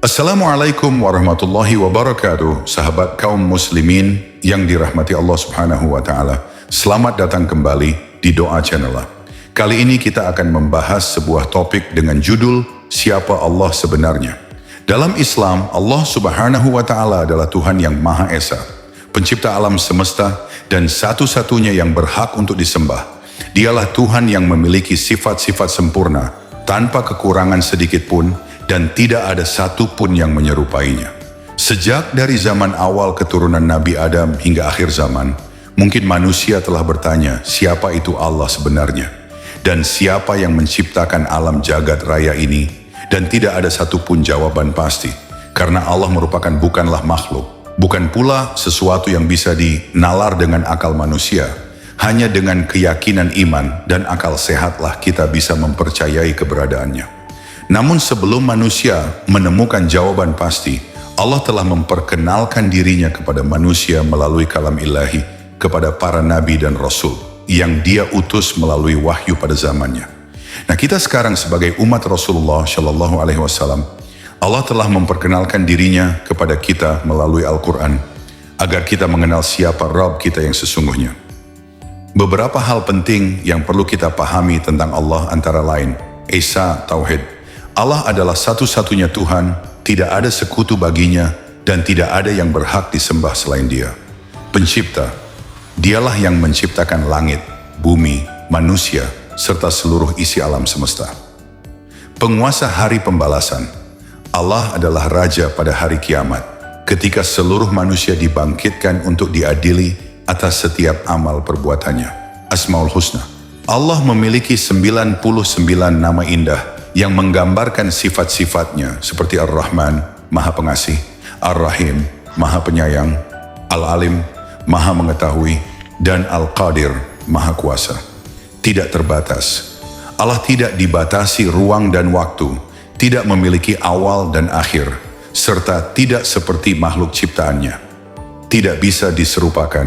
Assalamualaikum warahmatullahi wabarakatuh, sahabat kaum muslimin yang dirahmati Allah Subhanahu wa Ta'ala. Selamat datang kembali di Doa Channel. Kali ini kita akan membahas sebuah topik dengan judul Siapa Allah Sebenarnya. Dalam Islam, Allah Subhanahu wa Ta'ala adalah Tuhan yang Maha Esa, pencipta alam semesta dan satu-satunya yang berhak untuk disembah. Dialah Tuhan yang memiliki sifat-sifat sempurna, tanpa kekurangan sedikit pun, dan tidak ada satu pun yang menyerupainya. Sejak dari zaman awal keturunan Nabi Adam hingga akhir zaman, mungkin manusia telah bertanya, siapa itu Allah sebenarnya? Dan siapa yang menciptakan alam jagat raya ini? Dan tidak ada satupun jawaban pasti, karena Allah merupakan bukanlah makhluk, bukan pula sesuatu yang bisa dinalar dengan akal manusia. Hanya dengan keyakinan iman dan akal sehatlah kita bisa mempercayai keberadaannya. Namun sebelum manusia menemukan jawaban pasti, Allah telah memperkenalkan dirinya kepada manusia melalui kalam ilahi kepada para nabi dan rasul yang dia utus melalui wahyu pada zamannya. Nah, kita sekarang sebagai umat Rasulullah Shallallahu Alaihi Wasallam, Allah telah memperkenalkan dirinya kepada kita melalui Al-Quran agar kita mengenal siapa Rabb kita yang sesungguhnya. Beberapa hal penting yang perlu kita pahami tentang Allah antara lain, Esa Tauhid. Allah adalah satu-satunya Tuhan, tidak ada sekutu baginya, dan tidak ada yang berhak disembah selain Dia. Pencipta, Dialah yang menciptakan langit, bumi, manusia, serta seluruh isi alam semesta. Penguasa hari pembalasan, Allah adalah Raja pada hari kiamat, ketika seluruh manusia dibangkitkan untuk diadili atas setiap amal perbuatannya. Asmaul Husna, Allah memiliki 99 nama indah, yang menggambarkan sifat-sifatnya seperti Ar-Rahman, Maha Pengasih, Ar-Rahim, Maha Penyayang, Al-Alim, Maha Mengetahui, dan Al-Qadir, Maha Kuasa. Tidak terbatas. Allah tidak dibatasi ruang dan waktu, tidak memiliki awal dan akhir, serta tidak seperti makhluk ciptaannya. Tidak bisa diserupakan.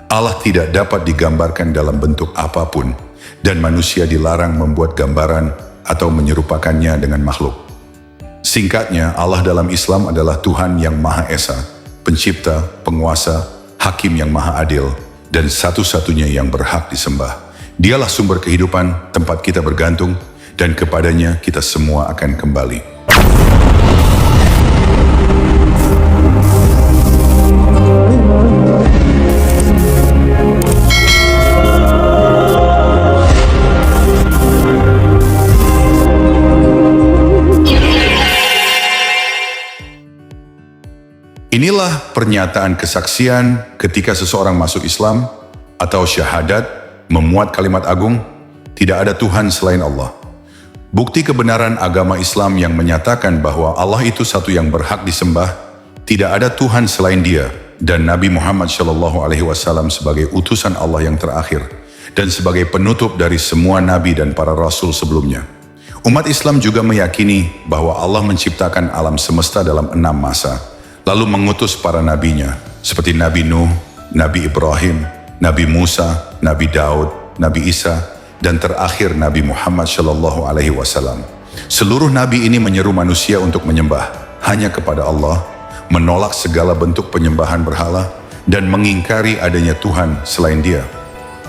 Allah tidak dapat digambarkan dalam bentuk apapun, dan manusia dilarang membuat gambaran atau menyerupakannya dengan makhluk. Singkatnya, Allah dalam Islam adalah Tuhan yang Maha Esa, pencipta, penguasa, hakim yang Maha Adil, dan satu-satunya yang berhak disembah. Dialah sumber kehidupan, tempat kita bergantung, dan kepadanya kita semua akan kembali. Inilah pernyataan kesaksian ketika seseorang masuk Islam atau syahadat memuat kalimat agung, tidak ada Tuhan selain Allah. Bukti kebenaran agama Islam yang menyatakan bahwa Allah itu satu yang berhak disembah, tidak ada Tuhan selain Dia, dan Nabi Muhammad SAW sebagai utusan Allah yang terakhir dan sebagai penutup dari semua nabi dan para rasul sebelumnya. Umat Islam juga meyakini bahwa Allah menciptakan alam semesta dalam 6 masa, lalu mengutus para nabinya, seperti Nabi Nuh, Nabi Ibrahim, Nabi Musa, Nabi Daud, Nabi Isa, dan terakhir Nabi Muhammad SAW. Seluruh nabi ini menyeru manusia untuk menyembah hanya kepada Allah, menolak segala bentuk penyembahan berhala, dan mengingkari adanya Tuhan selain Dia.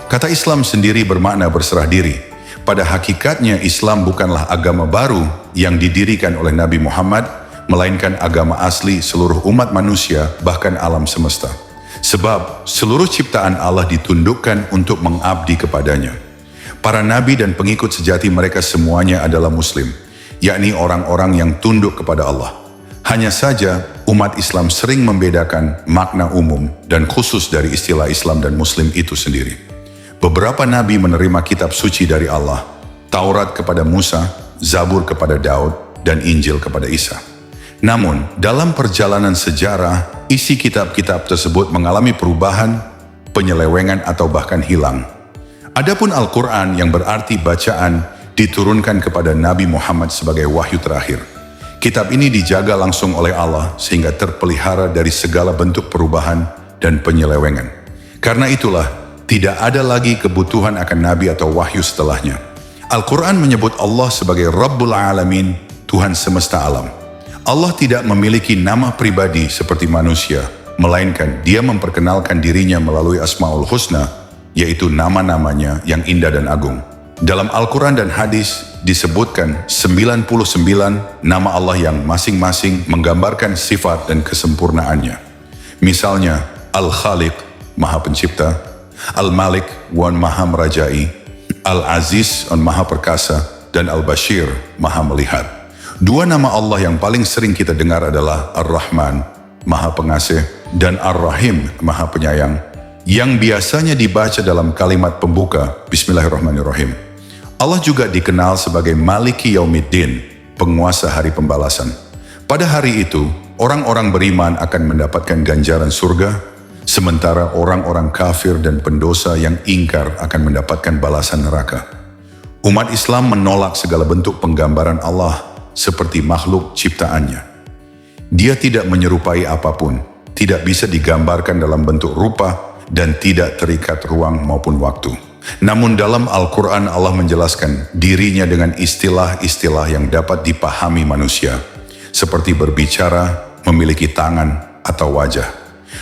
Kata Islam sendiri bermakna berserah diri. Pada hakikatnya Islam bukanlah agama baru yang didirikan oleh Nabi Muhammad, melainkan agama asli seluruh umat manusia, bahkan alam semesta. Sebab seluruh ciptaan Allah ditundukkan untuk mengabdi kepadanya. Para nabi dan pengikut sejati mereka semuanya adalah muslim, yakni orang-orang yang tunduk kepada Allah. Hanya saja umat Islam sering membedakan makna umum dan khusus dari istilah Islam dan muslim itu sendiri. Beberapa nabi menerima kitab suci dari Allah, Taurat kepada Musa, Zabur kepada Daud, dan Injil kepada Isa. Namun, dalam perjalanan sejarah, isi kitab-kitab tersebut mengalami perubahan, penyelewengan, atau bahkan hilang. Adapun Al-Quran yang berarti bacaan diturunkan kepada Nabi Muhammad sebagai wahyu terakhir. Kitab ini dijaga langsung oleh Allah sehingga terpelihara dari segala bentuk perubahan dan penyelewengan. Karena itulah, tidak ada lagi kebutuhan akan Nabi atau wahyu setelahnya. Al-Quran menyebut Allah sebagai Rabbul Alamin, Tuhan semesta alam. Allah tidak memiliki nama pribadi seperti manusia, melainkan Dia memperkenalkan dirinya melalui Asmaul Husna, yaitu nama-namanya yang indah dan agung. Dalam Al-Quran dan hadis disebutkan 99 nama Allah yang masing-masing menggambarkan sifat dan kesempurnaannya. Misalnya, Al-Khaliq, Maha Pencipta, Al-Malik, Wan Maha Merajai, Al-Aziz, Maha Perkasa, dan Al-Bashir, Maha Melihat. Dua nama Allah yang paling sering kita dengar adalah Ar-Rahman, Maha Pengasih, dan Ar-Rahim, Maha Penyayang, yang biasanya dibaca dalam kalimat pembuka, Bismillahirrahmanirrahim. Allah juga dikenal sebagai Maliki Yaumiddin, penguasa hari pembalasan. Pada hari itu, orang-orang beriman akan mendapatkan ganjaran surga, sementara orang-orang kafir dan pendosa yang ingkar akan mendapatkan balasan neraka. Umat Islam menolak segala bentuk penggambaran Allah seperti makhluk ciptaannya. Dia tidak menyerupai apapun, tidak bisa digambarkan dalam bentuk rupa, dan tidak terikat ruang maupun waktu. Namun dalam Al-Quran Allah menjelaskan dirinya dengan istilah-istilah yang dapat dipahami manusia, seperti berbicara, memiliki tangan, atau wajah.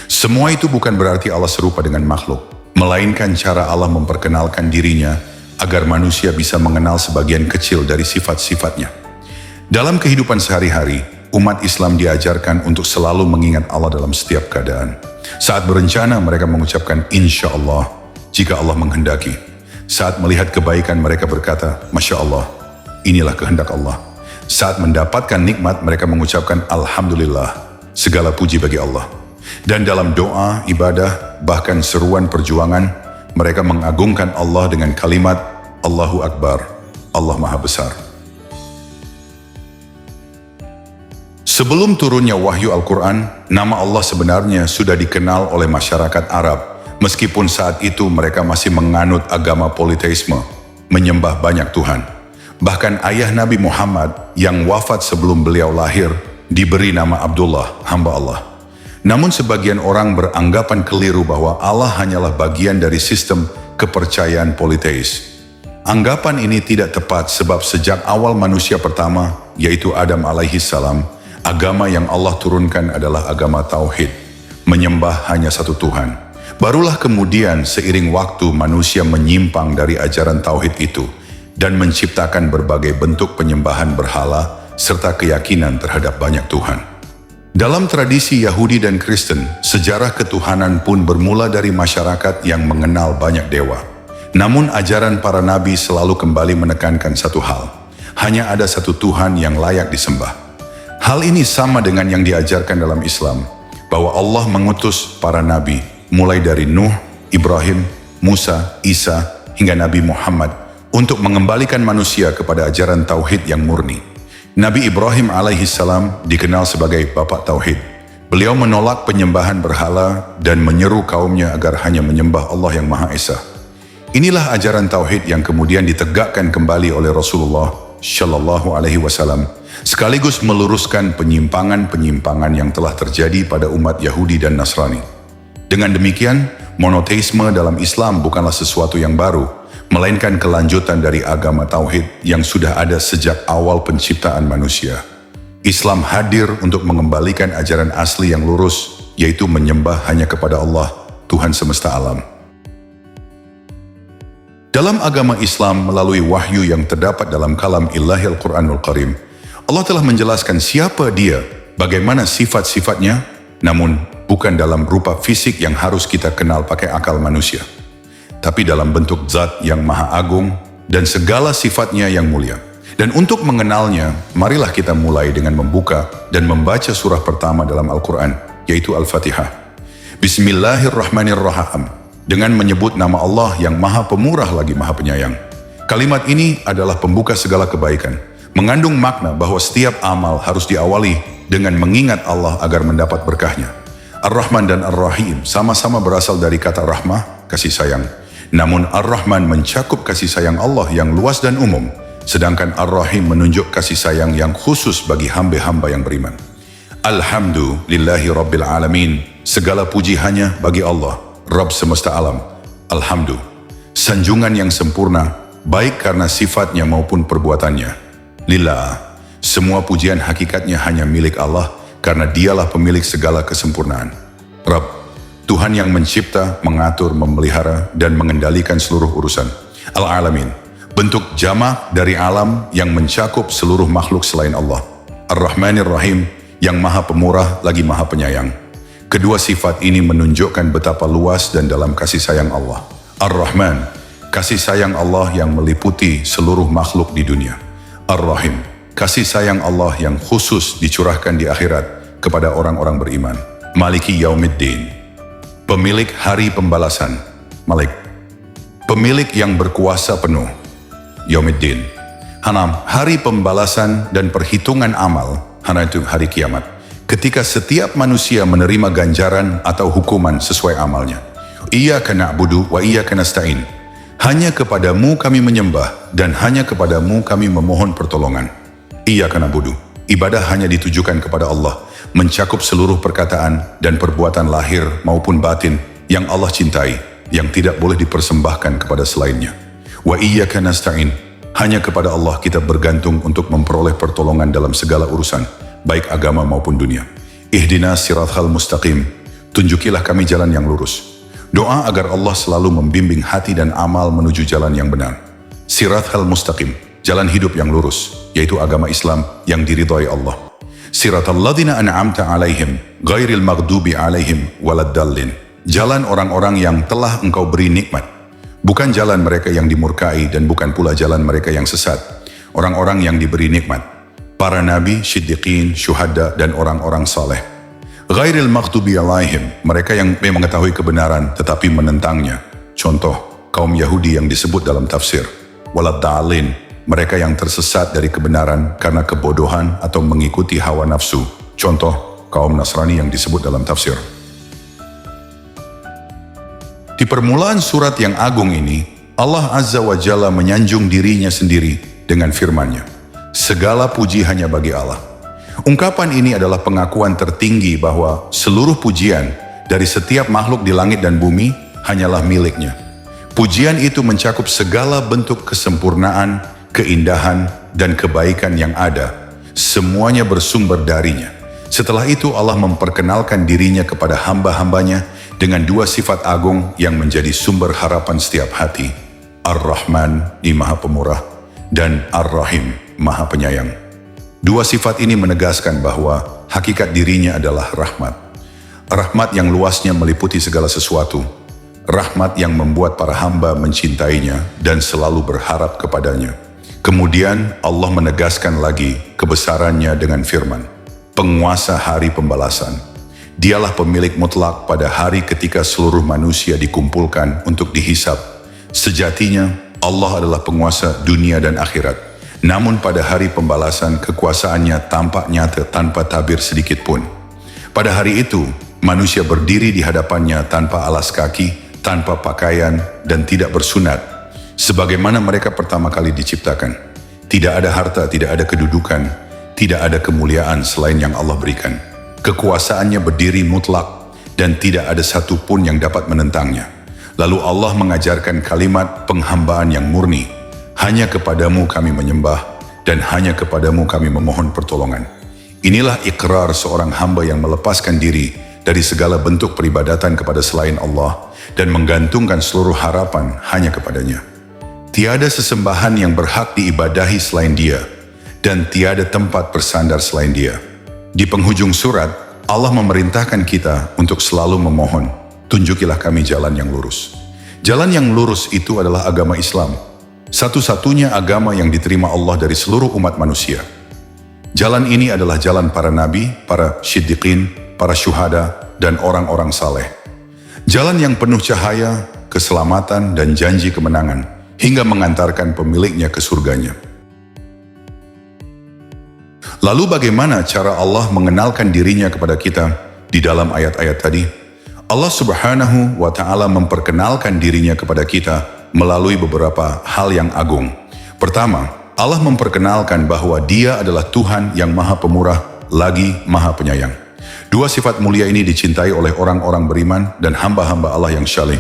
Semua itu bukan berarti Allah serupa dengan makhluk, melainkan cara Allah memperkenalkan dirinya agar manusia bisa mengenal sebagian kecil dari sifat-sifatnya. Dalam kehidupan sehari-hari, umat Islam diajarkan untuk selalu mengingat Allah dalam setiap keadaan. Saat berencana, mereka mengucapkan Insya Allah jika Allah menghendaki. Saat melihat kebaikan, mereka berkata, Masya Allah, inilah kehendak Allah. Saat mendapatkan nikmat, mereka mengucapkan Alhamdulillah, segala puji bagi Allah. Dan dalam doa, ibadah, bahkan seruan perjuangan, mereka mengagungkan Allah dengan kalimat Allahu Akbar, Allah Maha Besar. Sebelum turunnya wahyu Al-Quran, nama Allah sebenarnya sudah dikenal oleh masyarakat Arab, meskipun saat itu mereka masih menganut agama politeisme, menyembah banyak Tuhan. Bahkan ayah Nabi Muhammad yang wafat sebelum beliau lahir, diberi nama Abdullah, hamba Allah. Namun sebagian orang beranggapan keliru bahwa Allah hanyalah bagian dari sistem kepercayaan politeis. Anggapan ini tidak tepat sebab sejak awal manusia pertama, yaitu Adam alaihi salam, agama yang Allah turunkan adalah agama Tauhid, menyembah hanya satu Tuhan. Barulah kemudian seiring waktu manusia menyimpang dari ajaran Tauhid itu dan menciptakan berbagai bentuk penyembahan berhala serta keyakinan terhadap banyak Tuhan. Dalam tradisi Yahudi dan Kristen, sejarah ketuhanan pun bermula dari masyarakat yang mengenal banyak dewa. Namun ajaran para nabi selalu kembali menekankan satu hal, hanya ada satu Tuhan yang layak disembah. Hal ini sama dengan yang diajarkan dalam Islam, bahwa Allah mengutus para nabi, mulai dari Nuh, Ibrahim, Musa, Isa, hingga Nabi Muhammad, untuk mengembalikan manusia kepada ajaran Tauhid yang murni. Nabi Ibrahim alaihi salam dikenal sebagai Bapak Tauhid. Beliau menolak penyembahan berhala dan menyeru kaumnya agar hanya menyembah Allah yang Maha Esa. Inilah ajaran Tauhid yang kemudian ditegakkan kembali oleh Rasulullah Shallallahu Alaihi Wasallam, sekaligus meluruskan penyimpangan-penyimpangan yang telah terjadi pada umat Yahudi dan Nasrani. Dengan demikian, monoteisme dalam Islam bukanlah sesuatu yang baru, melainkan kelanjutan dari agama Tauhid yang sudah ada sejak awal penciptaan manusia. Islam hadir untuk mengembalikan ajaran asli yang lurus, yaitu menyembah hanya kepada Allah, Tuhan semesta alam. Dalam agama Islam melalui wahyu yang terdapat dalam kalam Ilahi Al-Quranul Karim, Allah telah menjelaskan siapa Dia, bagaimana sifat-sifatnya, namun bukan dalam rupa fisik yang harus kita kenal pakai akal manusia, tapi dalam bentuk zat yang maha agung dan segala sifatnya yang mulia. Dan untuk mengenalnya, marilah kita mulai dengan membuka dan membaca surah pertama dalam Al-Quran, yaitu Al-Fatihah. Bismillahirrahmanirrahim. Dengan menyebut nama Allah yang maha pemurah lagi maha penyayang. Kalimat ini adalah pembuka segala kebaikan, mengandung makna bahwa setiap amal harus diawali dengan mengingat Allah agar mendapat berkahnya. Ar-Rahman dan Ar-Rahim sama-sama berasal dari kata rahmah, kasih sayang. Namun Ar-Rahman mencakup kasih sayang Allah yang luas dan umum, sedangkan Ar-Rahim menunjuk kasih sayang yang khusus bagi hamba-hamba yang beriman. Alhamdulillahi Rabbil Alamin. Segala puji hanya bagi Allah, Rabb semesta alam. Alhamdu, sanjungan yang sempurna, baik karena sifatnya maupun perbuatannya. Lillah, Semua pujian hakikatnya hanya milik Allah karena dialah pemilik segala kesempurnaan. Rabb, Tuhan yang mencipta, mengatur, memelihara, dan mengendalikan seluruh urusan. Al-Alamin, bentuk jamak dari alam yang mencakup seluruh makhluk selain Allah. Ar-Rahmanir Rahim, yang maha pemurah lagi maha penyayang. Kedua sifat ini menunjukkan betapa luas dan dalam kasih sayang Allah. Ar-Rahman, kasih sayang Allah yang meliputi seluruh makhluk di dunia. Ar-Rahim, kasih sayang Allah yang khusus dicurahkan di akhirat kepada orang-orang beriman. Maliki Yaumiddin, pemilik hari pembalasan. Malik, pemilik yang berkuasa penuh. Yaumiddin, Hanam, hari pembalasan dan perhitungan amal. Hana itu hari kiamat, ketika setiap manusia menerima ganjaran atau hukuman sesuai amalnya. Iyyaka na'budu wa iyyaka nasta'in. Hanya kepadamu kami menyembah dan hanya kepadamu kami memohon pertolongan. Iyyaka na'budu, ibadah hanya ditujukan kepada Allah, mencakup seluruh perkataan dan perbuatan lahir maupun batin yang Allah cintai, yang tidak boleh dipersembahkan kepada selainnya. Wa iyyaka nasta'in, hanya kepada Allah kita bergantung untuk memperoleh pertolongan dalam segala urusan, baik agama maupun dunia. Ihdinas siratal mustaqim, tunjukilah kami jalan yang lurus. Doa agar Allah selalu membimbing hati dan amal menuju jalan yang benar. Siratal mustaqim, jalan hidup yang lurus, yaitu agama Islam yang diridhai Allah. Siratal ladzina an'amta alaihim, ghairil maghdubi alaihim waladdallin, jalan orang-orang yang telah engkau beri nikmat, bukan jalan mereka yang dimurkai dan bukan pula jalan mereka yang sesat. Orang-orang yang diberi nikmat, para nabi, siddiqin, syuhada, dan orang-orang saleh. Ghairil maghdubi alaihim, mereka yang mengetahui kebenaran tetapi menentangnya. Contoh, kaum Yahudi yang disebut dalam tafsir. Waladdallin, mereka yang tersesat dari kebenaran karena kebodohan atau mengikuti hawa nafsu. Contoh, kaum Nasrani yang disebut dalam tafsir. Di permulaan surat yang agung ini, Allah Azza wa Jalla menyanjung dirinya sendiri dengan firman-Nya. Segala puji hanya bagi Allah. Ungkapan ini adalah pengakuan tertinggi bahwa seluruh pujian dari setiap makhluk di langit dan bumi hanyalah milik-Nya. Pujian itu mencakup segala bentuk kesempurnaan, keindahan, dan kebaikan yang ada. Semuanya bersumber darinya. Setelah itu Allah memperkenalkan dirinya kepada hamba-hambanya dengan dua sifat agung yang menjadi sumber harapan setiap hati. Ar-Rahman, di Maha Pemurah, dan Ar-Rahim, Maha Penyayang. Dua sifat ini menegaskan bahwa hakikat dirinya adalah rahmat. Rahmat yang luasnya meliputi segala sesuatu. Rahmat yang membuat para hamba mencintainya dan selalu berharap kepadanya. Kemudian Allah menegaskan lagi kebesarannya dengan firman, penguasa hari pembalasan. Dialah pemilik mutlak pada hari ketika seluruh manusia dikumpulkan untuk dihisab. Sejatinya Allah adalah penguasa dunia dan akhirat. Namun pada hari pembalasan kekuasaannya tampak nyata tanpa tabir sedikit pun. Pada hari itu manusia berdiri di hadapannya tanpa alas kaki, tanpa pakaian, dan tidak bersunat. Sebagaimana mereka pertama kali diciptakan. Tidak ada harta, tidak ada kedudukan, tidak ada kemuliaan selain yang Allah berikan. Kekuasaannya berdiri mutlak dan tidak ada satupun yang dapat menentangnya. Lalu Allah mengajarkan kalimat penghambaan yang murni. Hanya kepadamu kami menyembah dan hanya kepadamu kami memohon pertolongan. Inilah ikrar seorang hamba yang melepaskan diri dari segala bentuk peribadatan kepada selain Allah dan menggantungkan seluruh harapan hanya kepadanya. Tiada sesembahan yang berhak diibadahi selain Dia dan tiada tempat bersandar selain Dia. Di penghujung surat, Allah memerintahkan kita untuk selalu memohon, tunjukilah kami jalan yang lurus. Jalan yang lurus itu adalah agama Islam. Satu-satunya agama yang diterima Allah dari seluruh umat manusia. Jalan ini adalah jalan para nabi, para siddiqin, para syuhada, dan orang-orang saleh. Jalan yang penuh cahaya, keselamatan, dan janji kemenangan, hingga mengantarkan pemiliknya ke surganya. Lalu bagaimana cara Allah mengenalkan dirinya kepada kita di dalam ayat-ayat tadi? Allah Subhanahu wa Ta'ala memperkenalkan dirinya kepada kita melalui beberapa hal yang agung. Pertama, Allah memperkenalkan bahwa Dia adalah Tuhan yang Maha Pemurah lagi Maha Penyayang. Dua sifat mulia ini dicintai oleh orang-orang beriman dan hamba-hamba Allah yang syaleh,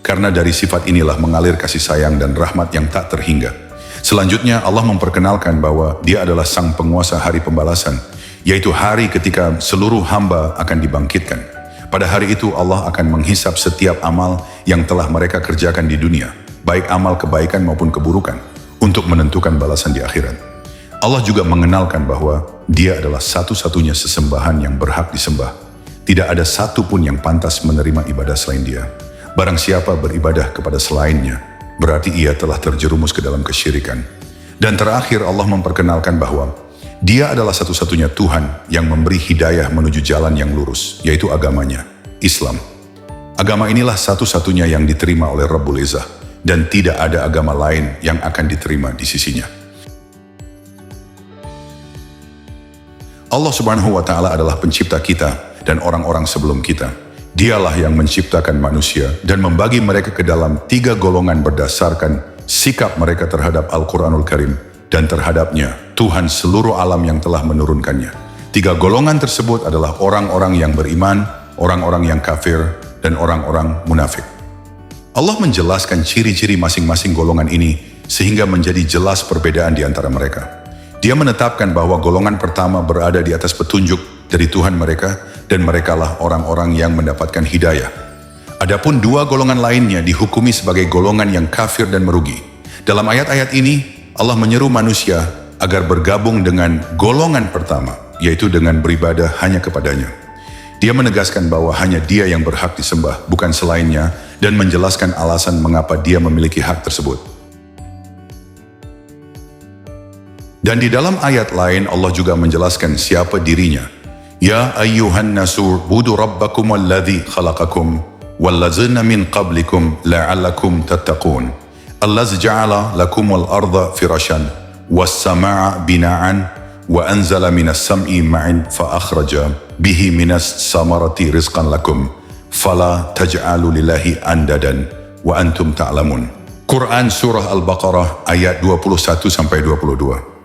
karena dari sifat inilah mengalir kasih sayang dan rahmat yang tak terhingga. Selanjutnya Allah memperkenalkan bahwa Dia adalah sang penguasa hari pembalasan, yaitu hari ketika seluruh hamba akan dibangkitkan. Pada hari itu Allah akan menghisap setiap amal yang telah mereka kerjakan di dunia, baik amal kebaikan maupun keburukan, untuk menentukan balasan di akhirat. Allah juga mengenalkan bahwa Dia adalah satu-satunya sesembahan yang berhak disembah. Tidak ada satu pun yang pantas menerima ibadah selain Dia. Barang siapa beribadah kepada selainnya, berarti ia telah terjerumus ke dalam kesyirikan. Dan terakhir Allah memperkenalkan bahwa Dia adalah satu-satunya Tuhan yang memberi hidayah menuju jalan yang lurus, yaitu agamanya, Islam. Agama inilah satu-satunya yang diterima oleh Rabbul Izzah, dan tidak ada agama lain yang akan diterima di sisinya. Allah Subhanahu wa Ta'ala adalah pencipta kita dan orang-orang sebelum kita. Dialah yang menciptakan manusia dan membagi mereka ke dalam 3 golongan berdasarkan sikap mereka terhadap Al-Quranul Karim dan terhadapnya Tuhan seluruh alam yang telah menurunkannya. 3 golongan tersebut adalah orang-orang yang beriman, orang-orang yang kafir, dan orang-orang munafik. Allah menjelaskan ciri-ciri masing-masing golongan ini sehingga menjadi jelas perbedaan di antara mereka. Dia menetapkan bahwa golongan pertama berada di atas petunjuk dari Tuhan mereka, dan merekalah orang-orang yang mendapatkan hidayah. Adapun 2 golongan lainnya dihukumi sebagai golongan yang kafir dan merugi. Dalam ayat-ayat ini, Allah menyeru manusia agar bergabung dengan golongan pertama, yaitu dengan beribadah hanya kepadanya. Dia menegaskan bahwa hanya Dia yang berhak disembah, bukan selainnya, dan menjelaskan alasan mengapa Dia memiliki hak tersebut. Dan di dalam ayat lain Allah juga menjelaskan siapa dirinya. Ya ayyuhan nasu budu rabbakum alladhi khalaqakum wallazina min qablikum la'allakum tattaqun. Allazi ja'ala lakumul arda firashan was samaa bina'an wa anzala minas sam'i ma'in fa akhraja bihi minas samarati rizqan lakum fala taj'alu lillahi andadan wa antum ta'lamun. Quran surah Al-Baqarah ayat 21 sampai 22.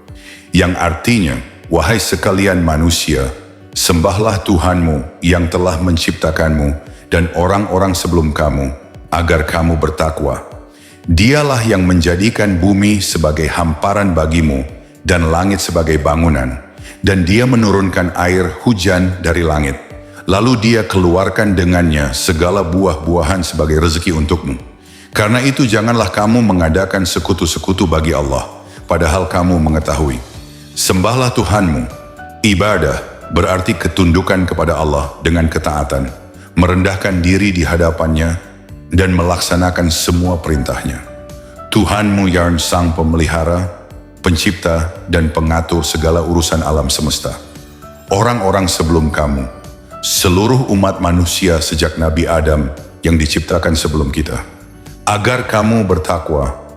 Yang artinya, wahai sekalian manusia, sembahlah Tuhanmu yang telah menciptakanmu dan orang-orang sebelum kamu, agar kamu bertakwa. Dialah yang menjadikan bumi sebagai hamparan bagimu dan langit sebagai bangunan, dan Dia menurunkan air hujan dari langit. Lalu Dia keluarkan dengannya segala buah-buahan sebagai rezeki untukmu. Karena itu janganlah kamu mengadakan sekutu-sekutu bagi Allah, padahal kamu mengetahui. Sembahlah Tuhanmu. Ibadah berarti ketundukan kepada Allah dengan ketaatan, merendahkan diri di hadapannya, dan melaksanakan semua perintahnya. Tuhanmu yang sang pemelihara, pencipta, dan pengatur segala urusan alam semesta. Orang-orang sebelum kamu, seluruh umat manusia sejak Nabi Adam yang diciptakan sebelum kita, agar kamu bertakwa.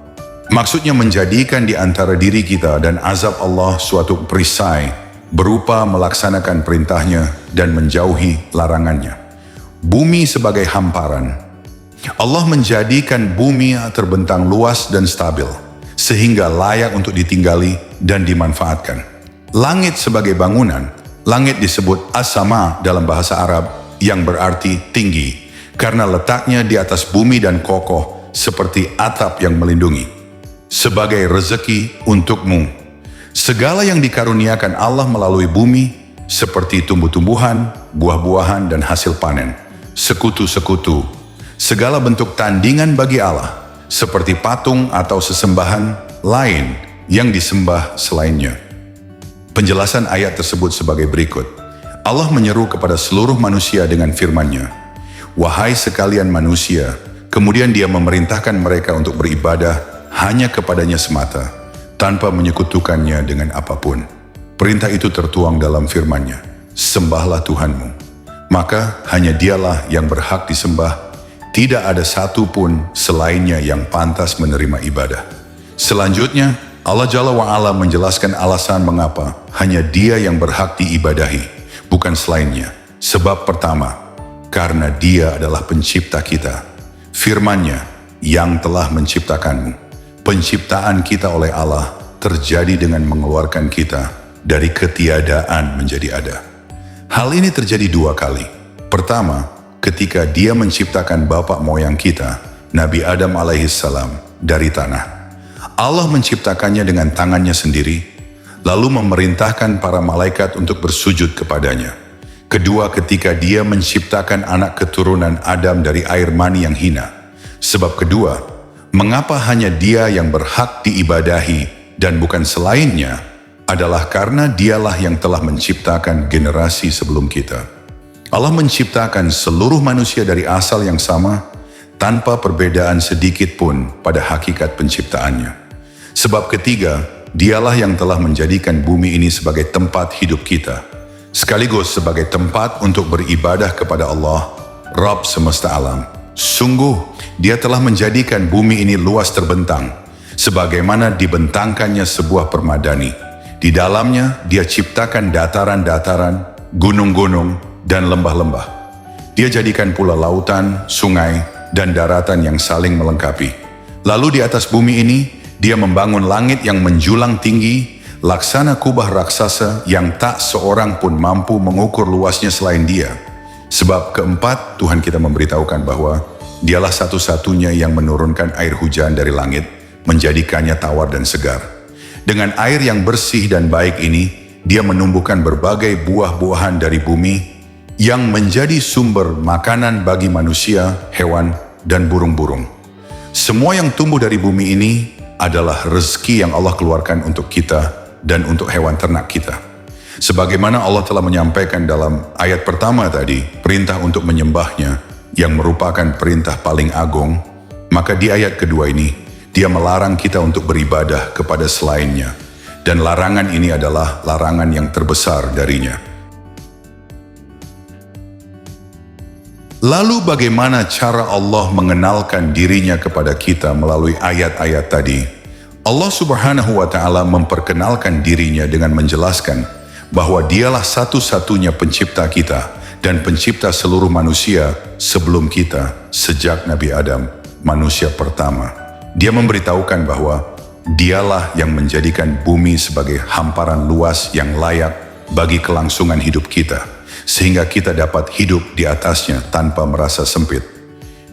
Maksudnya menjadikan di antara diri kita dan azab Allah suatu perisai berupa melaksanakan perintahnya dan menjauhi larangannya. Bumi sebagai hamparan. Allah menjadikan bumi terbentang luas dan stabil, sehingga layak untuk ditinggali dan dimanfaatkan. Langit sebagai bangunan. Langit disebut as-sama dalam bahasa Arab yang berarti tinggi, karena letaknya di atas bumi dan kokoh seperti atap yang melindungi. Sebagai rezeki untukmu. Segala yang dikaruniakan Allah melalui bumi, seperti tumbuh-tumbuhan, buah-buahan, dan hasil panen. Sekutu-sekutu. Segala bentuk tandingan bagi Allah, seperti patung atau sesembahan lain yang disembah selainnya. Penjelasan ayat tersebut sebagai berikut. Allah menyeru kepada seluruh manusia dengan firman-Nya, "Wahai sekalian manusia," kemudian Dia memerintahkan mereka untuk beribadah hanya kepadanya semata, tanpa menyekutukannya dengan apapun. Perintah itu tertuang dalam firman-Nya, "Sembahlah Tuhanmu." Maka hanya Dialah yang berhak disembah, tidak ada satu pun selainnya yang pantas menerima ibadah. Selanjutnya, Allah Jalla wa'ala menjelaskan alasan mengapa hanya Dia yang berhak diibadahi, bukan selainnya. Sebab pertama, karena Dia adalah pencipta kita. Firman-Nya, yang telah menciptakanmu. Penciptaan kita oleh Allah terjadi dengan mengeluarkan kita dari ketiadaan menjadi ada. Hal ini terjadi 2 kali. Pertama, ketika Dia menciptakan bapak moyang kita, Nabi Adam alaihissalam, dari tanah. Allah menciptakannya dengan tangannya sendiri, lalu memerintahkan para malaikat untuk bersujud kepadanya. Kedua, ketika dia menciptakan anak keturunan Adam dari air mani yang hina. Sebab kedua, mengapa hanya dia yang berhak diibadahi dan bukan selainnya, adalah karena dialah yang telah menciptakan generasi sebelum kita. Allah menciptakan seluruh manusia dari asal yang sama, tanpa perbedaan sedikit pun pada hakikat penciptaannya. Sebab ketiga, dialah yang telah menjadikan bumi ini sebagai tempat hidup kita, sekaligus sebagai tempat untuk beribadah kepada Allah, Rabb semesta alam. Sungguh, dia telah menjadikan bumi ini luas terbentang, sebagaimana dibentangkannya sebuah permadani. Di dalamnya, dia ciptakan dataran-dataran, gunung-gunung, dan lembah-lembah. Dia jadikan pula lautan, sungai, dan daratan yang saling melengkapi. Lalu di atas bumi ini, dia membangun langit yang menjulang tinggi, laksana kubah raksasa yang tak seorang pun mampu mengukur luasnya selain dia. Sebab keempat, Tuhan kita memberitahukan bahwa dialah satu-satunya yang menurunkan air hujan dari langit, menjadikannya tawar dan segar. Dengan air yang bersih dan baik ini, dia menumbuhkan berbagai buah-buahan dari bumi, yang menjadi sumber makanan bagi manusia, hewan, dan burung-burung. Semua yang tumbuh dari bumi ini adalah rezeki yang Allah keluarkan untuk kita dan untuk hewan ternak kita. Sebagaimana Allah telah menyampaikan dalam ayat pertama tadi, perintah untuk menyembahnya yang merupakan perintah paling agung, maka di ayat kedua ini, dia melarang kita untuk beribadah kepada selainnya. Dan larangan ini adalah larangan yang terbesar darinya. Lalu bagaimana cara Allah mengenalkan dirinya kepada kita melalui ayat-ayat tadi? Allah Subhanahu wa Ta'ala memperkenalkan dirinya dengan menjelaskan bahwa dialah satu-satunya pencipta kita dan pencipta seluruh manusia sebelum kita, sejak Nabi Adam, manusia pertama. Dia memberitahukan bahwa dialah yang menjadikan bumi sebagai hamparan luas yang layak bagi kelangsungan hidup kita, sehingga kita dapat hidup di atasnya tanpa merasa sempit.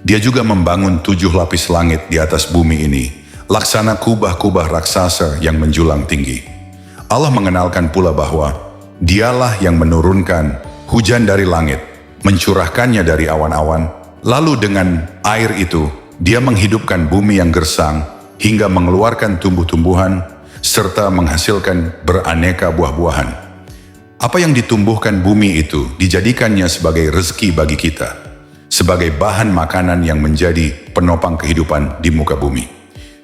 Dia juga membangun 7 lapis langit di atas bumi ini, laksana kubah-kubah raksasa yang menjulang tinggi. Allah mengenalkan pula bahwa dialah yang menurunkan hujan dari langit, mencurahkannya dari awan-awan, lalu dengan air itu, dia menghidupkan bumi yang gersang hingga mengeluarkan tumbuh-tumbuhan, serta menghasilkan beraneka buah-buahan. Apa yang ditumbuhkan bumi itu dijadikannya sebagai rezeki bagi kita, sebagai bahan makanan yang menjadi penopang kehidupan di muka bumi.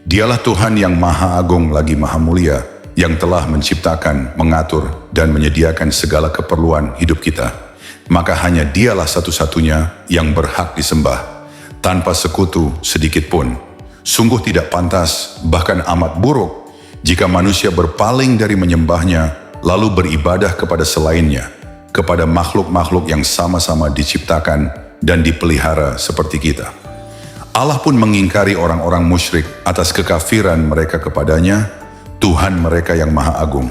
Dialah Tuhan yang Maha Agung lagi Maha Mulia, yang telah menciptakan, mengatur, dan menyediakan segala keperluan hidup kita. Maka hanya dialah satu-satunya yang berhak disembah, tanpa sekutu sedikit pun. Sungguh tidak pantas, bahkan amat buruk, jika manusia berpaling dari menyembahnya, lalu beribadah kepada selainnya, kepada makhluk-makhluk yang sama-sama diciptakan dan dipelihara seperti kita. Allah pun mengingkari orang-orang musyrik atas kekafiran mereka kepadanya, Tuhan mereka yang Maha Agung.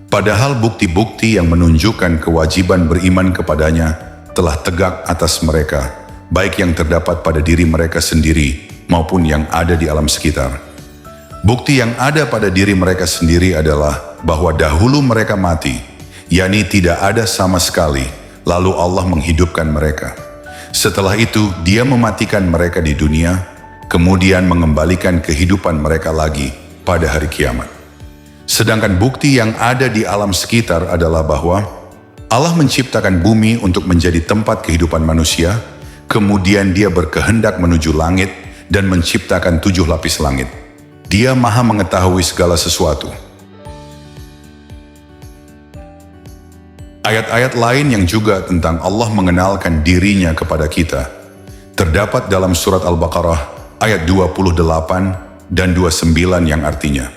Padahal bukti-bukti yang menunjukkan kewajiban beriman kepadanya telah tegak atas mereka, baik yang terdapat pada diri mereka sendiri maupun yang ada di alam sekitar. Bukti yang ada pada diri mereka sendiri adalah bahwa dahulu mereka mati, yakni tidak ada sama sekali, lalu Allah menghidupkan mereka. Setelah itu, Dia mematikan mereka di dunia, kemudian mengembalikan kehidupan mereka lagi pada hari kiamat. Sedangkan bukti yang ada di alam sekitar adalah bahwa Allah menciptakan bumi untuk menjadi tempat kehidupan manusia, kemudian Dia berkehendak menuju langit dan menciptakan 7 lapis langit. Dia Maha mengetahui segala sesuatu. Ayat-ayat lain yang juga tentang Allah mengenalkan dirinya kepada kita terdapat dalam surat Al-Baqarah ayat 28 dan 29 yang artinya,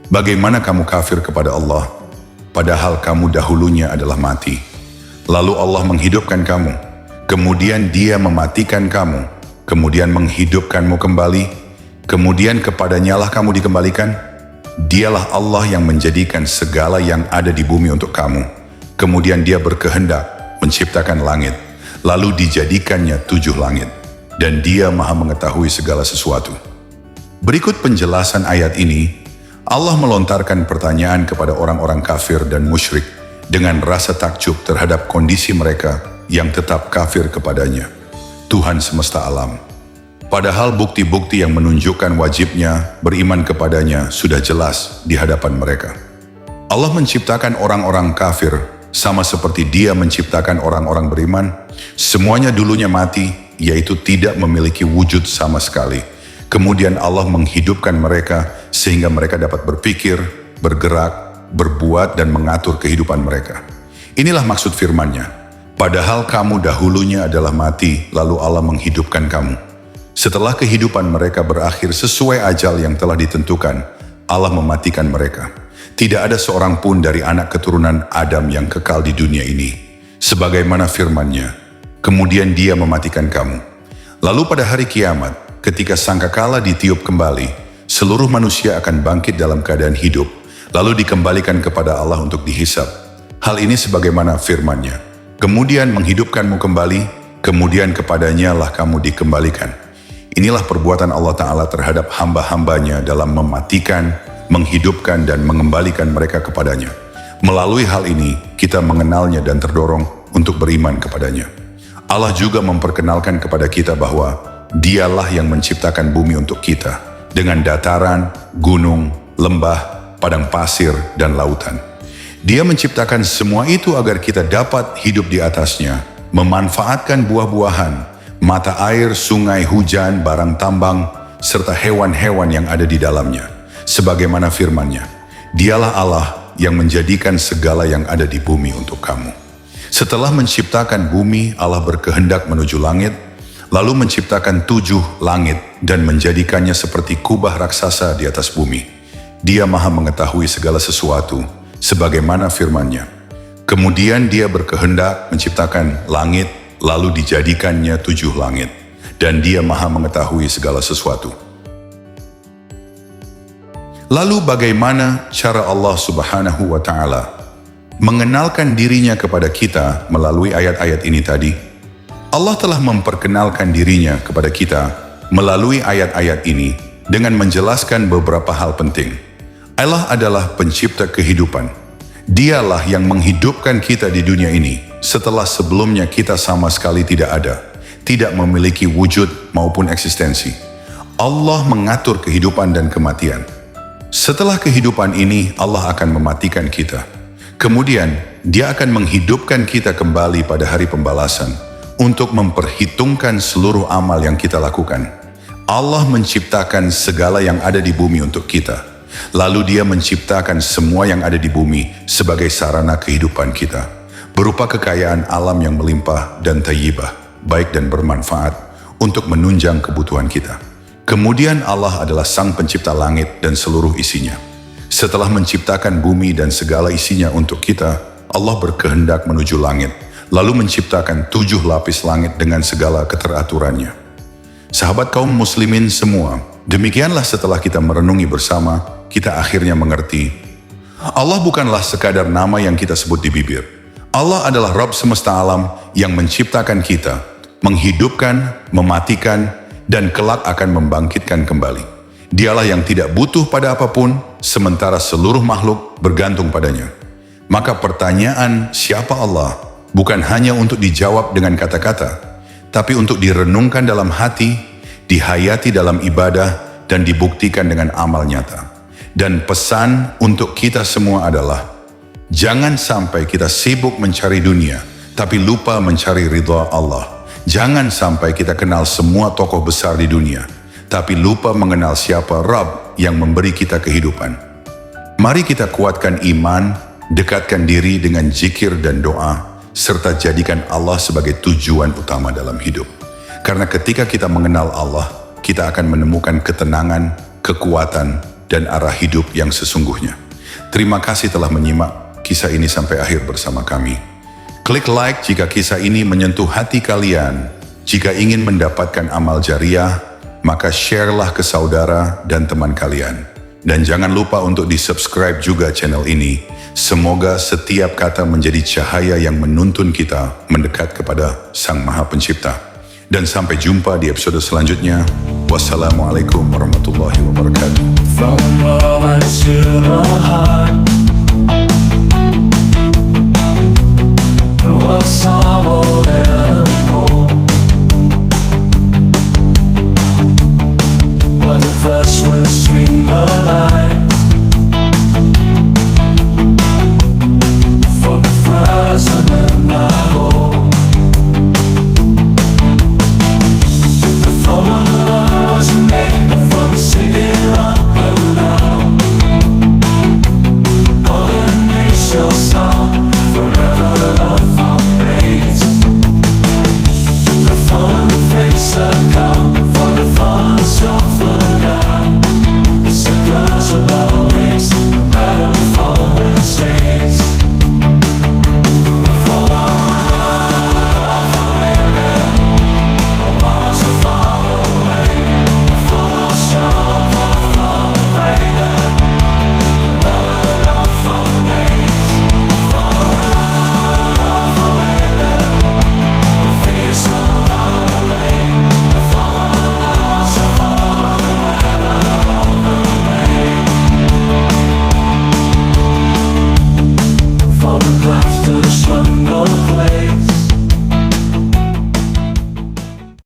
bagaimana kamu kafir kepada Allah, padahal kamu dahulunya adalah mati. Lalu Allah menghidupkan kamu, kemudian Dia mematikan kamu, kemudian menghidupkanmu kembali, kemudian kepadanyalah kamu dikembalikan. Dialah Allah yang menjadikan segala yang ada di bumi untuk kamu. Kemudian Dia berkehendak menciptakan langit, lalu dijadikannya 7 langit, dan Dia Maha mengetahui segala sesuatu. Berikut penjelasan ayat ini. Allah melontarkan pertanyaan kepada orang-orang kafir dan musyrik dengan rasa takjub terhadap kondisi mereka yang tetap kafir kepadanya, Tuhan semesta alam. Padahal bukti-bukti yang menunjukkan wajibnya beriman kepadanya sudah jelas di hadapan mereka. Allah menciptakan orang-orang kafir sama seperti Dia menciptakan orang-orang beriman. Semuanya dulunya mati, yaitu tidak memiliki wujud sama sekali. Kemudian Allah menghidupkan mereka sehingga mereka dapat berpikir, bergerak, berbuat dan mengatur kehidupan mereka. Inilah maksud firman-Nya. Padahal kamu dahulunya adalah mati, lalu Allah menghidupkan kamu. Setelah kehidupan mereka berakhir sesuai ajal yang telah ditentukan, Allah mematikan mereka. Tidak ada seorang pun dari anak keturunan Adam yang kekal di dunia ini. Sebagaimana firman-Nya, kemudian Dia mematikan kamu. Lalu pada hari kiamat, ketika sangkakala ditiup kembali, seluruh manusia akan bangkit dalam keadaan hidup, lalu dikembalikan kepada Allah untuk dihisab. Hal ini sebagaimana firman-Nya, kemudian menghidupkanmu kembali, kemudian kepadanya lah kamu dikembalikan. Inilah perbuatan Allah Ta'ala terhadap hamba-hambanya dalam mematikan, menghidupkan dan mengembalikan mereka kepadanya. Melalui hal ini, kita mengenalnya dan terdorong untuk beriman kepadanya. Allah juga memperkenalkan kepada kita bahwa Dialah yang menciptakan bumi untuk kita, dengan dataran, gunung, lembah, padang pasir, dan lautan. Dia menciptakan semua itu agar kita dapat hidup di atasnya, memanfaatkan buah-buahan, mata air, sungai, hujan, barang tambang, serta hewan-hewan yang ada di dalamnya. Sebagaimana firman-Nya, Dialah Allah yang menjadikan segala yang ada di bumi untuk kamu. Setelah menciptakan bumi, Allah berkehendak menuju langit, lalu menciptakan 7 langit dan menjadikannya seperti kubah raksasa di atas bumi. Dia Maha mengetahui segala sesuatu, sebagaimana firman-Nya. Kemudian Dia berkehendak menciptakan langit, lalu dijadikannya 7 langit, dan Dia Maha mengetahui segala sesuatu. Lalu bagaimana cara Allah Subhanahu wa Ta'ala mengenalkan dirinya kepada kita melalui ayat-ayat ini tadi? Allah telah memperkenalkan dirinya kepada kita melalui ayat-ayat ini dengan menjelaskan beberapa hal penting. Allah adalah pencipta kehidupan. Dialah yang menghidupkan kita di dunia ini setelah sebelumnya kita sama sekali tidak ada, tidak memiliki wujud maupun eksistensi. Allah mengatur kehidupan dan kematian. Setelah kehidupan ini, Allah akan mematikan kita. Kemudian, Dia akan menghidupkan kita kembali pada hari pembalasan untuk memperhitungkan seluruh amal yang kita lakukan. Allah menciptakan segala yang ada di bumi untuk kita. Lalu Dia menciptakan semua yang ada di bumi sebagai sarana kehidupan kita, berupa kekayaan alam yang melimpah dan thayyibah, baik dan bermanfaat untuk menunjang kebutuhan kita. Kemudian Allah adalah Sang Pencipta langit dan seluruh isinya. Setelah menciptakan bumi dan segala isinya untuk kita, Allah berkehendak menuju langit, lalu menciptakan 7 lapis langit dengan segala keteraturannya. Sahabat kaum muslimin semua, demikianlah setelah kita merenungi bersama, kita akhirnya mengerti, Allah bukanlah sekadar nama yang kita sebut di bibir. Allah adalah Rabb semesta alam yang menciptakan kita, menghidupkan, mematikan, dan kelak akan membangkitkan kembali. Dialah yang tidak butuh pada apapun, sementara seluruh makhluk bergantung padanya. Maka pertanyaan siapa Allah bukan hanya untuk dijawab dengan kata-kata, tapi untuk direnungkan dalam hati, dihayati dalam ibadah, dan dibuktikan dengan amal nyata. Dan pesan untuk kita semua adalah, jangan sampai kita sibuk mencari dunia, tapi lupa mencari ridha Allah. Jangan sampai kita kenal semua tokoh besar di dunia, tapi lupa mengenal siapa Rabb yang memberi kita kehidupan. Mari kita kuatkan iman, dekatkan diri dengan zikir dan doa, serta jadikan Allah sebagai tujuan utama dalam hidup. Karena ketika kita mengenal Allah, kita akan menemukan ketenangan, kekuatan, dan arah hidup yang sesungguhnya. Terima kasih telah menyimak kisah ini sampai akhir bersama kami. Klik like jika kisah ini menyentuh hati kalian. Jika ingin mendapatkan amal jariah, maka share-lah ke saudara dan teman kalian. Dan jangan lupa untuk di-subscribe juga channel ini. Semoga setiap kata menjadi cahaya yang menuntun kita mendekat kepada Sang Maha Pencipta. Dan sampai jumpa di episode selanjutnya. Wassalamualaikum warahmatullahi wabarakatuh. From love to the heart, what's all anymore? When the first will stream alive, for the present and the whole. The fallen love was made from the city rock around. All in nature song, forever love.